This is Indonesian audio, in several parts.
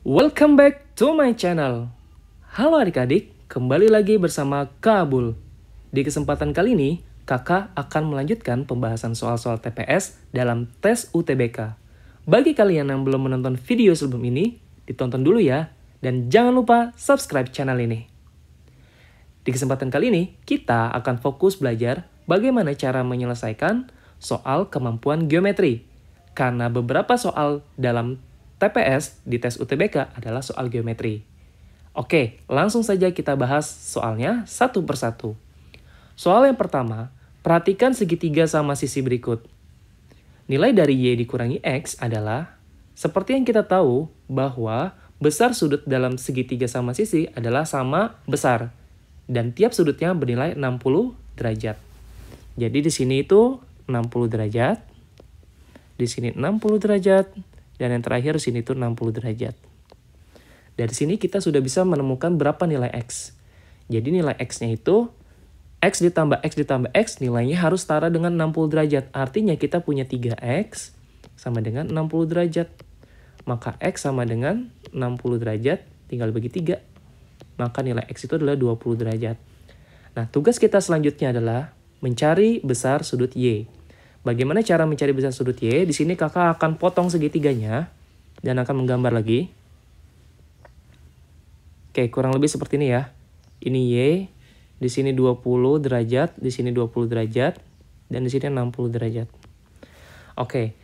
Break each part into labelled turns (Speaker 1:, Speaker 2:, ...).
Speaker 1: Welcome back to my channel. Halo adik-adik, kembali lagi bersama Kak Abul. Di kesempatan kali ini, kakak akan melanjutkan pembahasan soal-soal TPS dalam tes UTBK. Bagi kalian yang belum menonton video sebelum ini, ditonton dulu ya. Dan jangan lupa subscribe channel ini. Di kesempatan kali ini, kita akan fokus belajar bagaimana cara menyelesaikan soal kemampuan geometri. Karena beberapa soal dalam TPS di tes UTBK adalah soal geometri. Oke, langsung saja kita bahas soalnya satu persatu. Soal yang pertama, perhatikan segitiga sama sisi berikut. Nilai dari Y dikurangi X adalah, seperti yang kita tahu bahwa besar sudut dalam segitiga sama sisi adalah sama besar. Dan tiap sudutnya bernilai 60 derajat. Jadi di sini itu 60 derajat. Di sini 60 derajat. Dan yang terakhir sini tuh 60 derajat. Dari sini kita sudah bisa menemukan berapa nilai X. Jadi nilai X-nya itu X ditambah X ditambah X nilainya harus setara dengan 60 derajat. Artinya kita punya 3X sama dengan 60 derajat. Maka X sama dengan 60 derajat tinggal bagi 3. Maka nilai X itu adalah 20 derajat. Nah, tugas kita selanjutnya adalah mencari besar sudut Y. Bagaimana cara mencari besar sudut Y? Di sini kakak akan potong segitiganya dan akan menggambar lagi. Oke, kurang lebih seperti ini ya. Ini Y, di sini 20 derajat, di sini 20 derajat, dan di sini 60 derajat. Oke,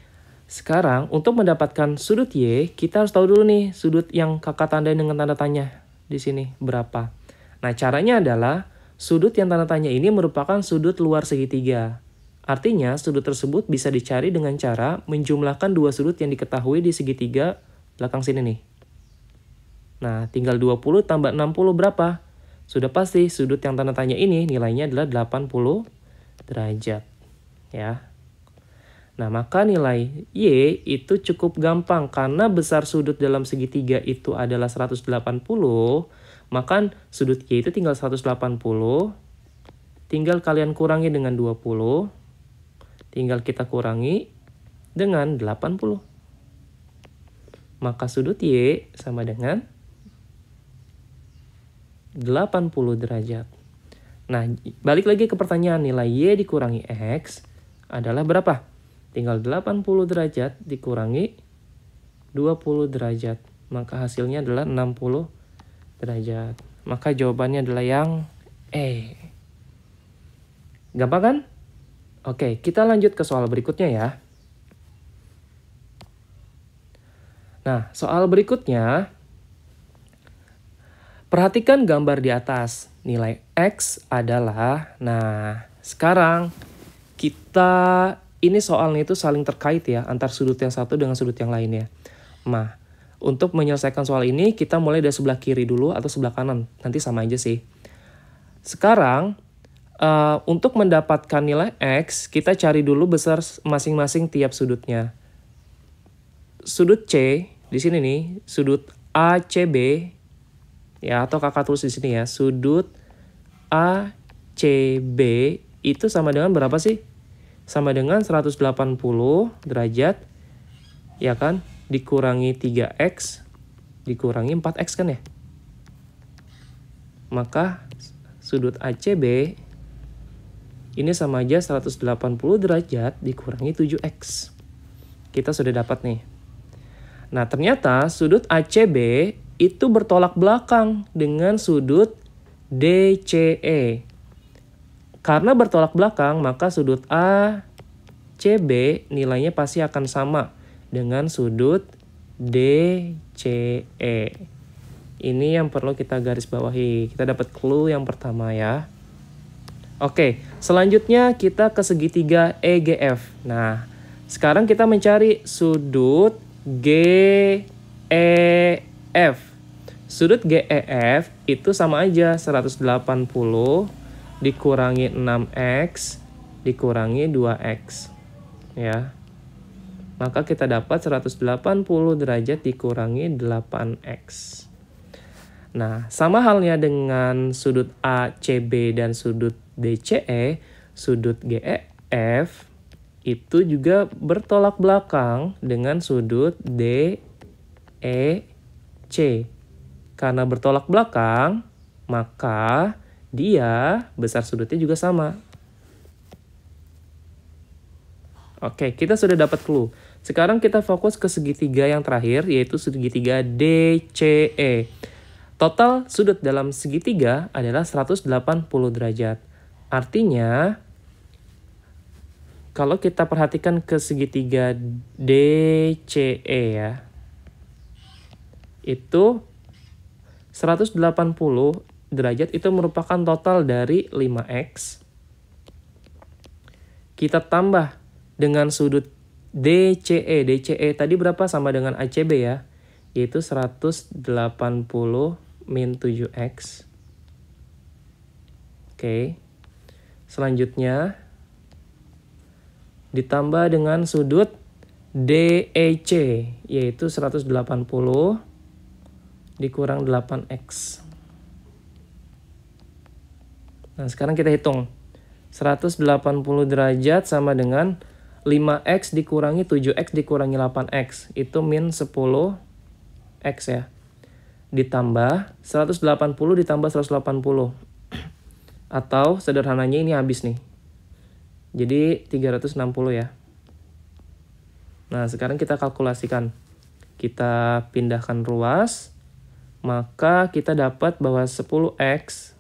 Speaker 1: sekarang untuk mendapatkan sudut Y, kita harus tahu dulu nih sudut yang kakak tandai dengan tanda tanya di sini berapa. Nah, caranya adalah sudut yang tanda tanya ini merupakan sudut luar segitiga. Artinya, sudut tersebut bisa dicari dengan cara menjumlahkan dua sudut yang diketahui di segitiga belakang sini nih. Nah, tinggal 20 tambah 60 berapa? Sudah pasti, sudut yang tanda tanya ini nilainya adalah 80 derajat. Ya. Nah, maka nilai Y itu cukup gampang. Karena besar sudut dalam segitiga itu adalah 180, maka sudut Y itu tinggal 180. Tinggal kalian kurangi dengan 20. Tinggal kita kurangi dengan 80. Maka sudut Y sama dengan 80 derajat. Nah, balik lagi ke pertanyaan, nilai Y dikurangi X adalah berapa? Tinggal 80 derajat dikurangi 20 derajat. Maka hasilnya adalah 60 derajat. Maka jawabannya adalah yang E. Gampang kan? Oke, kita lanjut ke soal berikutnya ya. Nah, soal berikutnya, perhatikan gambar di atas. Nilai X adalah, nah sekarang ini soalnya itu saling terkait ya, antar sudut yang satu dengan sudut yang lainnya. Nah, untuk menyelesaikan soal ini, kita mulai dari sebelah kiri dulu atau sebelah kanan. Nanti sama aja sih. Sekarang, untuk mendapatkan nilai X, kita cari dulu besar masing-masing tiap sudutnya. Sudut C, di sini nih, sudut ACB, ya, atau kakak tulis di sini ya, sudut ACB itu sama dengan berapa sih? Sama dengan 180 derajat, ya kan? Dikurangi 3X, dikurangi 4X kan ya? Maka sudut ACB ini sama aja 180 derajat dikurangi 7X. Kita sudah dapat nih. Nah, ternyata sudut ACB itu bertolak belakang dengan sudut DCE. Karena bertolak belakang, maka sudut ACB nilainya pasti akan sama dengan sudut DCE. Ini yang perlu kita garis bawahi. Kita dapat clue yang pertama ya. Oke, selanjutnya kita ke segitiga EGF. Nah, sekarang kita mencari sudut GEF. Sudut GEF itu sama aja 180 dikurangi 6X dikurangi 2X. Ya. Maka kita dapat 180 derajat dikurangi 8X. Nah, sama halnya dengan sudut ACB dan sudut DCE, sudut GEF itu juga bertolak belakang dengan sudut DEC. C. Karena bertolak belakang, maka dia besar sudutnya juga sama. Oke, kita sudah dapat clue. Sekarang kita fokus ke segitiga yang terakhir, yaitu segitiga DCE. Total sudut dalam segitiga adalah 180 derajat. Artinya, kalau kita perhatikan ke segitiga DCE ya, itu 180 derajat itu merupakan total dari 5x. Kita tambah dengan sudut DCE. DCE tadi berapa? Sama dengan ACB ya, yaitu 180 min 7x. Oke. Selanjutnya ditambah dengan sudut DEC, yaitu 180 dikurang 8x. Nah, sekarang kita hitung. 180 derajat sama dengan 5x dikurangi 7x dikurangi 8x. Itu min 10x ya. Ditambah 180 ditambah 180. Atau sederhananya ini habis nih. Jadi 360 ya. Nah, sekarang kita kalkulasikan. Kita pindahkan ruas. Maka kita dapat bahwa 10x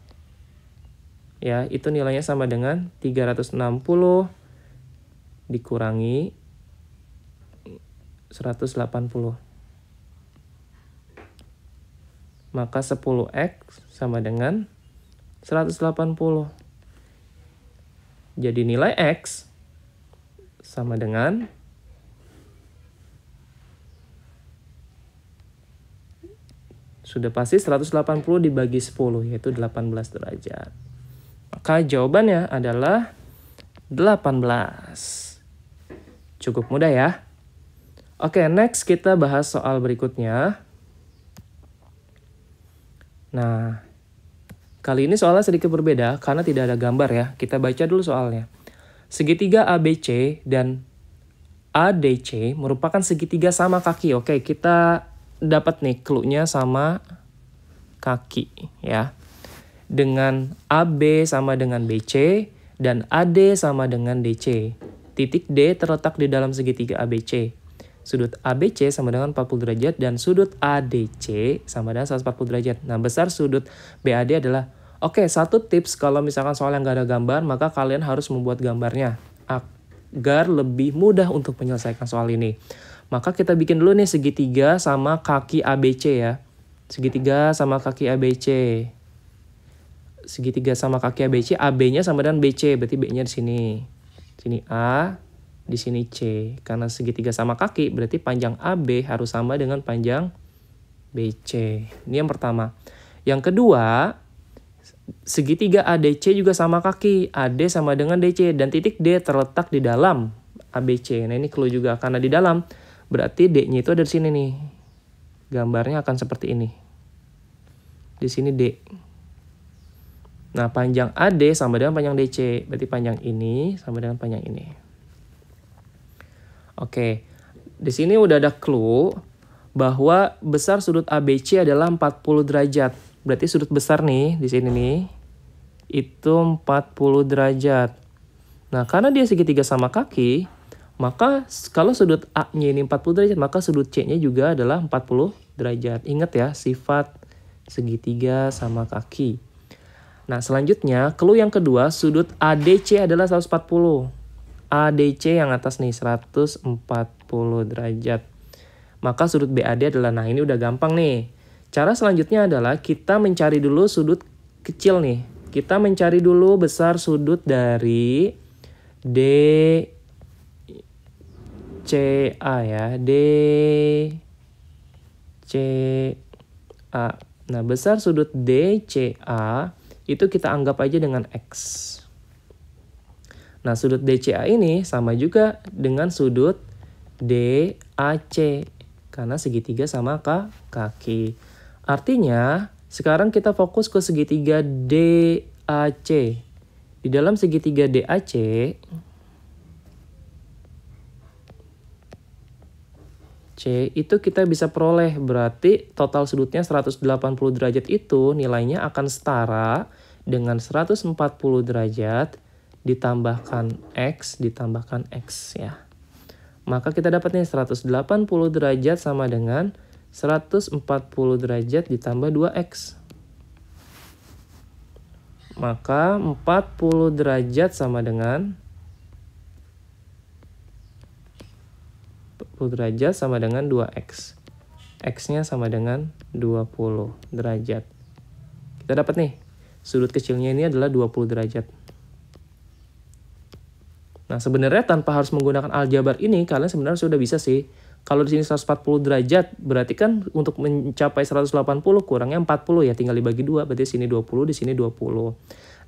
Speaker 1: ya, itu nilainya sama dengan 360 dikurangi 180. Maka 10x sama dengan 180. Jadi nilai x sama dengan sudah pasti 180 dibagi 10, yaitu 18 derajat. Maka jawabannya adalah 18. Cukup mudah ya. Oke, next kita bahas soal berikutnya. Nah, kali ini soalnya sedikit berbeda karena tidak ada gambar ya. Kita baca dulu soalnya. Segitiga ABC dan ADC merupakan segitiga sama kaki. Oke, kita dapat nih clue-nya sama kaki ya. Dengan AB sama dengan BC dan AD sama dengan DC. Titik D terletak di dalam segitiga ABC. Sudut ABC sama dengan 40 derajat dan sudut ADC sama dengan 140 derajat. Nah, besar sudut BAD adalah, oke, satu tips kalau misalkan soal yang nggak ada gambar, maka kalian harus membuat gambarnya agar lebih mudah untuk menyelesaikan soal ini. Maka kita bikin dulu nih segitiga sama kaki ABC ya. Segitiga sama kaki ABC. Segitiga sama kaki ABC, AB-nya sama dengan BC, berarti B-nya di sini. Sini A, di sini C. Karena segitiga sama kaki, berarti panjang AB harus sama dengan panjang BC. Ini yang pertama. Yang kedua, segitiga ADC juga sama kaki. AD sama dengan DC dan titik D terletak di dalam ABC. Nah, ini clue juga karena di dalam. Berarti D-nya itu ada di sini nih. Gambarnya akan seperti ini. Di sini D. Nah, panjang AD sama dengan panjang DC. Berarti panjang ini sama dengan panjang ini. Oke. Di sini udah ada clue bahwa besar sudut ABC adalah 40 derajat. Berarti sudut besar nih, di sini nih, itu 40 derajat. Nah, karena dia segitiga sama kaki, maka kalau sudut A-nya ini 40 derajat, maka sudut C-nya juga adalah 40 derajat. Ingat ya, sifat segitiga sama kaki. Nah, selanjutnya, clue yang kedua, sudut ADC adalah 140. ADC yang atas nih, 140 derajat. Maka sudut BAD adalah, nah ini udah gampang nih. Cara selanjutnya adalah kita mencari dulu sudut kecil nih. Kita mencari dulu besar sudut dari DCA ya. DCA. Nah, besar sudut DCA itu kita anggap aja dengan X. Nah, sudut DCA ini sama juga dengan sudut DAC. Karena segitiga sama kaki. Artinya, sekarang kita fokus ke segitiga DAC. Di dalam segitiga DAC, C itu kita bisa peroleh, berarti total sudutnya 180 derajat itu nilainya akan setara dengan 140 derajat ditambahkan X ya. Maka kita dapat nih 180 derajat sama dengan 140 derajat ditambah 2X. Maka 40 derajat sama dengan 2X. X-nya sama dengan 20 derajat. Kita dapat nih, sudut kecilnya ini adalah 20 derajat. Nah, sebenarnya tanpa harus menggunakan aljabar ini, kalian sebenarnya sudah bisa sih. Kalau di sini 140 derajat, berarti kan untuk mencapai 180 kurangnya 40 ya, tinggal dibagi 2, berarti sini 20, di sini 20.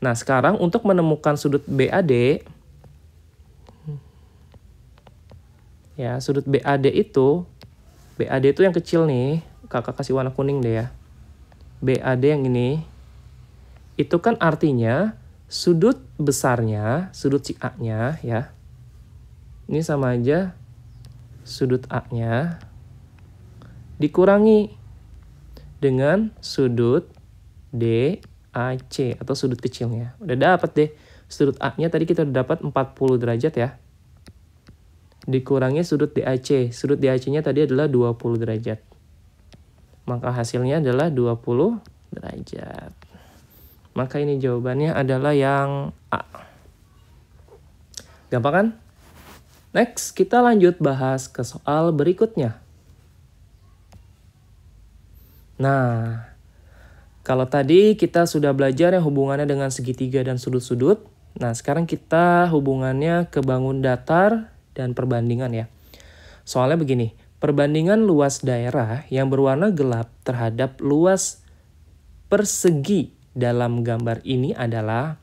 Speaker 1: Nah, sekarang untuk menemukan sudut BAD, ya, sudut BAD itu yang kecil nih, kakak kasih warna kuning deh ya. BAD yang ini, itu kan artinya sudut besarnya, sudut si A-nya ya. Ini sama aja sudut A-nya dikurangi dengan sudut DAC atau sudut kecilnya. Udah dapat deh. Sudut A-nya tadi kita udah dapat 40 derajat ya. Dikurangi sudut DAC. Sudut DAC-nya tadi adalah 20 derajat. Maka hasilnya adalah 20 derajat. Maka ini jawabannya adalah yang A. Gampang kan? Next, kita lanjut bahas ke soal berikutnya. Nah, kalau tadi kita sudah belajar yang hubungannya dengan segitiga dan sudut-sudut. Nah, sekarang kita hubungannya ke bangun datar dan perbandingan ya. Soalnya begini, perbandingan luas daerah yang berwarna gelap terhadap luas persegi dalam gambar ini adalah,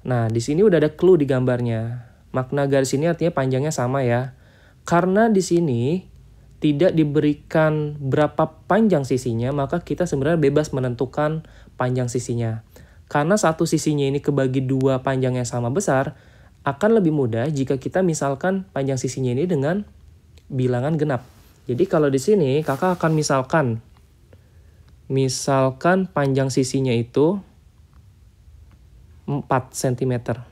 Speaker 1: nah di sini udah ada clue di gambarnya. Makna garis ini artinya panjangnya sama ya. Karena di sini tidak diberikan berapa panjang sisinya, maka kita sebenarnya bebas menentukan panjang sisinya. Karena satu sisinya ini kebagi dua panjangnya sama besar, akan lebih mudah jika kita misalkan panjang sisinya ini dengan bilangan genap. Jadi kalau di sini kakak akan misalkan panjang sisinya itu 4 cm.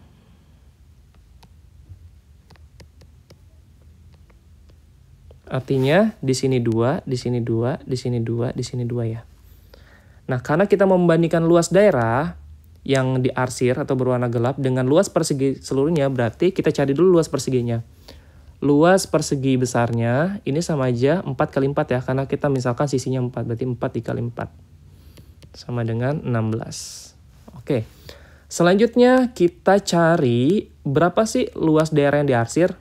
Speaker 1: Artinya di sini 2, di sini 2, di sini 2, di sini 2 ya. Nah, karena kita membandingkan luas daerah yang diarsir atau berwarna gelap dengan luas persegi seluruhnya, berarti kita cari dulu luas perseginya. Luas persegi besarnya ini sama aja 4 kali 4 ya, karena kita misalkan sisinya 4, berarti 4 dikali 4. Sama dengan 16. Oke, selanjutnya kita cari berapa sih luas daerah yang diarsir.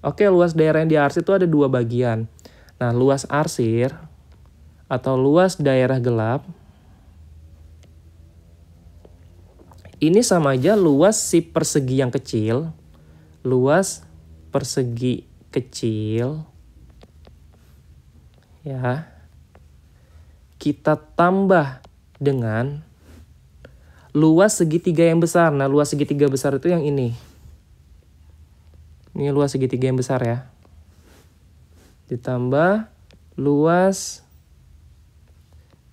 Speaker 1: Oke, luas daerah yang diarsir itu ada dua bagian. Nah, luas arsir atau luas daerah gelap ini sama aja luas si persegi yang kecil. Luas persegi kecil ya, kita tambah dengan luas segitiga yang besar. Nah, luas segitiga besar itu yang ini. Ini luas segitiga yang besar ya. Ditambah luas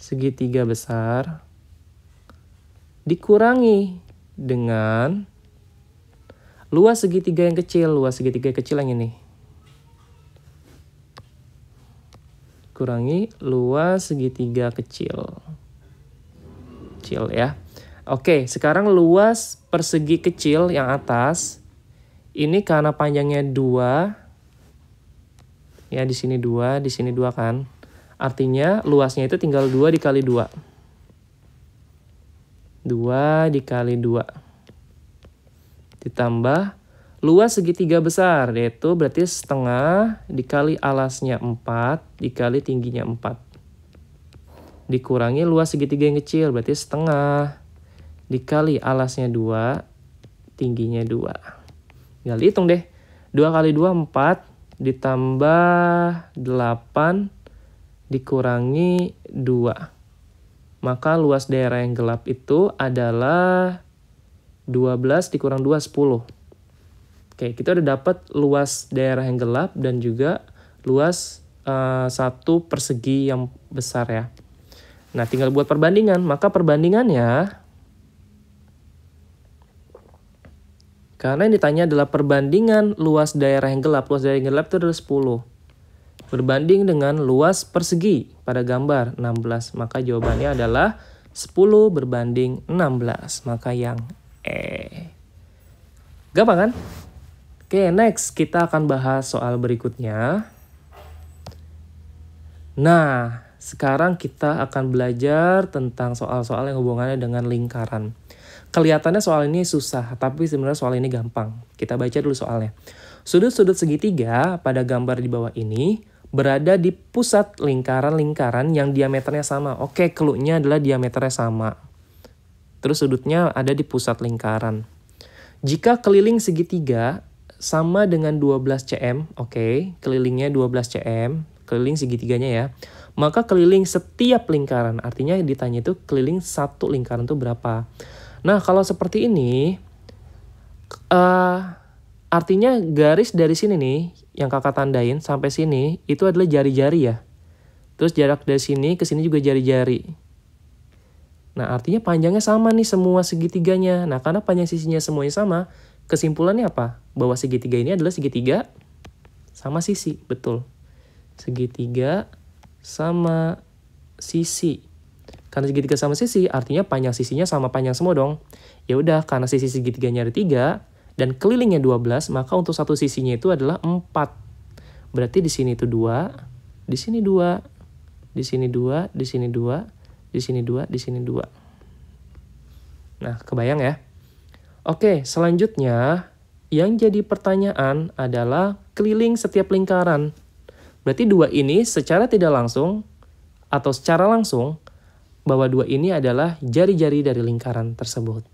Speaker 1: segitiga besar dikurangi dengan luas segitiga yang kecil. Luas segitiga kecil yang ini. Kurangi luas segitiga kecil. Kecil ya. Oke, sekarang luas persegi kecil yang atas. Ini karena panjangnya 2. Ya, di sini 2, di sini 2 kan. Artinya luasnya itu tinggal 2 dikali 2. 2 dikali 2. Ditambah luas segitiga besar, yaitu berarti setengah dikali alasnya 4 dikali tingginya 4. Dikurangi luas segitiga yang kecil, berarti setengah dikali alasnya 2, tingginya 2. Tinggal hitung deh. 2 kali 2, 4. Ditambah 8. Dikurangi 2. Maka luas daerah yang gelap itu adalah 12 dikurang 2, 10. Oke, kita udah dapat luas daerah yang gelap dan juga luas satu persegi yang besar ya. Nah, tinggal buat perbandingan. Maka perbandingannya, karena yang ditanya adalah perbandingan luas daerah yang gelap. Luas daerah yang gelap itu adalah 10. Berbanding dengan luas persegi pada gambar 16. Maka jawabannya adalah 10 berbanding 16. Maka yang E. Gampang kan? Oke, next kita akan bahas soal berikutnya. Nah, sekarang kita akan belajar tentang soal-soal yang hubungannya dengan lingkaran. Kelihatannya soal ini susah, tapi sebenarnya soal ini gampang. Kita baca dulu soalnya. Sudut-sudut segitiga pada gambar di bawah ini berada di pusat lingkaran-lingkaran yang diameternya sama. Oke, clue-nya adalah diameternya sama. Terus sudutnya ada di pusat lingkaran. Jika keliling segitiga sama dengan 12 cm, oke, kelilingnya 12 cm, keliling segitiganya ya, maka keliling setiap lingkaran, artinya yang ditanya itu keliling satu lingkaran itu berapa. Nah, kalau seperti ini, artinya garis dari sini nih, yang kakak tandain sampai sini, itu adalah jari-jari ya. Terus jarak dari sini ke sini juga jari-jari. Nah, artinya panjangnya sama nih semua segitiganya. Nah, karena panjang sisinya semuanya sama, kesimpulannya apa? Bahwa segitiga ini adalah segitiga sama sisi, betul. Segitiga sama sisi. Karena segitiga sama sisi, artinya panjang sisinya sama panjang semua dong. Ya udah, karena sisi segitiganya ada 3 dan kelilingnya 12, maka untuk satu sisinya itu adalah 4. Berarti di sini itu 2, di sini 2, di sini 2, di sini 2, di sini 2, di sini 2. Nah, kebayang ya? Oke, selanjutnya yang jadi pertanyaan adalah keliling setiap lingkaran. Berarti 2 ini secara tidak langsung atau secara langsung bahwa 2 ini adalah jari-jari dari lingkaran tersebut.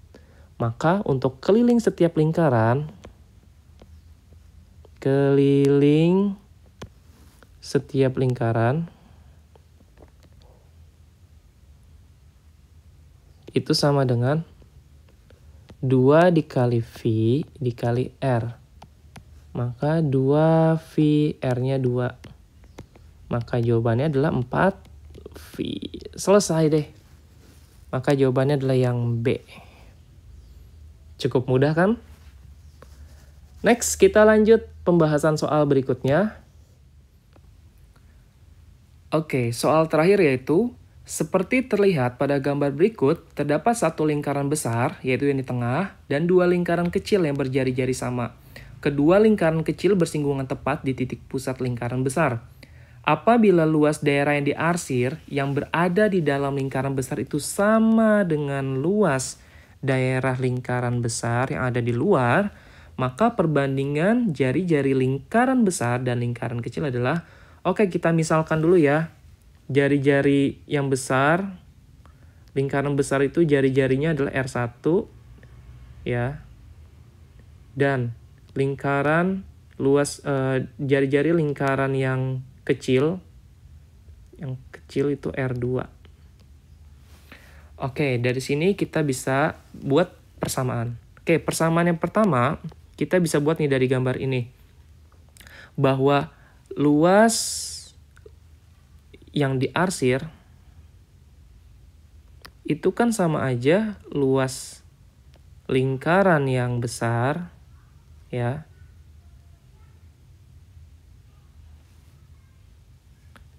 Speaker 1: Maka untuk keliling setiap lingkaran, itu sama dengan 2 dikali V dikali R. Maka 2V R-nya 2. Maka jawabannya adalah 4V. Selesai deh. Maka jawabannya adalah yang B. Cukup mudah kan? Next, kita lanjut pembahasan soal berikutnya. Oke, soal terakhir yaitu, seperti terlihat pada gambar berikut, terdapat satu lingkaran besar, yaitu yang di tengah, dan 2 lingkaran kecil yang berjari-jari sama. Kedua lingkaran kecil bersinggungan tepat di titik pusat lingkaran besar. Apabila luas daerah yang diarsir yang berada di dalam lingkaran besar itu sama dengan luas daerah lingkaran besar yang ada di luar, maka perbandingan jari-jari lingkaran besar dan lingkaran kecil adalah, oke, kita misalkan dulu ya, jari-jari yang besar, lingkaran besar itu jari-jarinya adalah R1 ya, dan lingkaran luas jari-jari lingkaran yang kecil itu R2. Oke, dari sini kita bisa buat persamaan. Oke, persamaan yang pertama kita bisa buat nih dari gambar ini, bahwa luas yang diarsir itu kan sama aja luas lingkaran yang besar ya,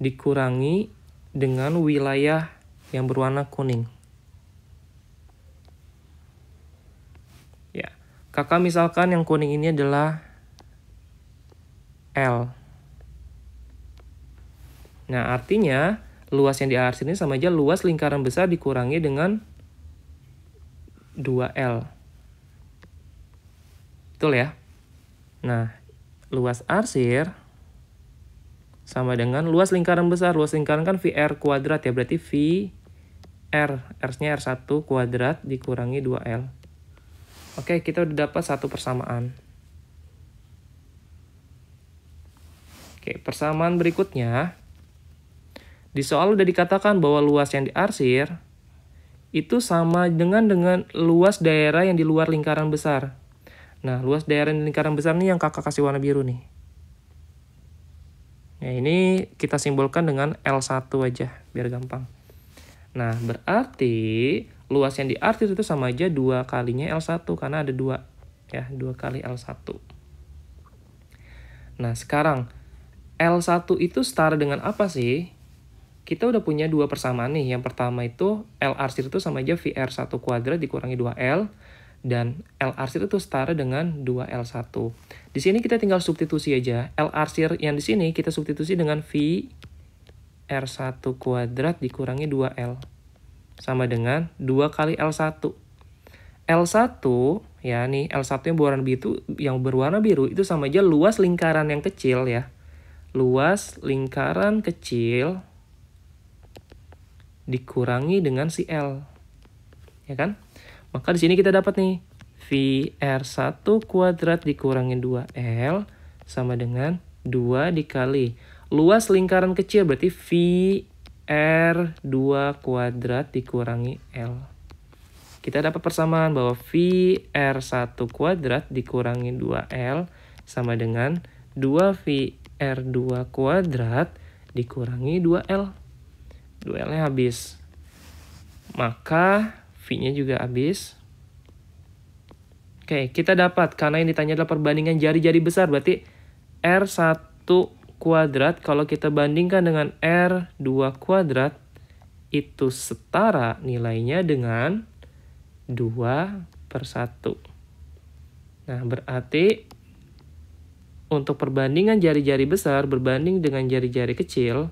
Speaker 1: dikurangi dengan wilayah yang berwarna kuning. Ya, kakak misalkan yang kuning ini adalah L. Nah, artinya luas yang diarsir ini sama aja luas lingkaran besar dikurangi dengan 2L. Betul ya? Nah, luas arsir sama dengan luas lingkaran besar. Luas lingkaran kan VR kuadrat ya, berarti VR, R-nya R1 kuadrat dikurangi 2L. Oke, kita udah dapat satu persamaan. Oke, persamaan berikutnya. Di soal udah dikatakan bahwa luas yang diarsir itu sama dengan luas daerah yang di luar lingkaran besar. Nah, luas daerah yang di lingkaran besar ini yang kakak kasih warna biru nih. Nah, ini kita simbolkan dengan L1 aja, biar gampang. Nah, berarti luas yang diarsir itu sama aja 2 kalinya L1, karena ada 2. Ya, 2 kali L1. Nah, sekarang L1 itu setara dengan apa sih? Kita udah punya 2 persamaan nih. Yang pertama itu L arsir itu sama aja VR1 kuadrat dikurangi 2L. Dan L arsir itu setara dengan 2L1. Di sini kita tinggal substitusi aja. L arsir yang di sini kita substitusi dengan VR1 kuadrat dikurangi 2L. Sama dengan 2 kali L1. L1, ya nih, L1 yang berwarna biru itu sama aja luas lingkaran yang kecil ya. Luas lingkaran kecil dikurangi dengan si L. Ya kan? Maka di sini kita dapat nih VR1 kuadrat dikurangi 2L sama dengan 2 dikali luas lingkaran kecil, berarti VR2 kuadrat dikurangi L. Kita dapat persamaan bahwa VR1 kuadrat dikurangi 2L sama dengan 2VR2 kuadrat dikurangi 2L. 2L-nya habis. Maka V-nya juga habis. Oke, kita dapat, karena yang ditanya adalah perbandingan jari-jari besar, berarti R1 kuadrat, kalau kita bandingkan dengan R2 kuadrat, itu setara nilainya dengan 2/1. Nah, berarti untuk perbandingan jari-jari besar berbanding dengan jari-jari kecil,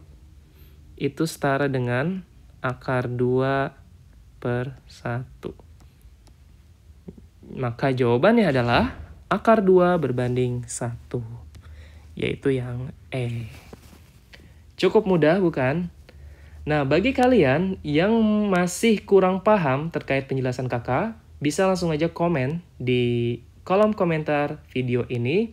Speaker 1: itu setara dengan akar 2/1. Maka jawabannya adalah akar 2 berbanding 1. Yaitu yang E. Cukup mudah, bukan? Nah, bagi kalian yang masih kurang paham terkait penjelasan kakak, bisa langsung aja komen di kolom komentar video ini.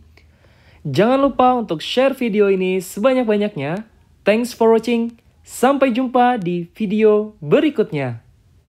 Speaker 1: Jangan lupa untuk share video ini sebanyak-banyaknya. Thanks for watching. Sampai jumpa di video berikutnya.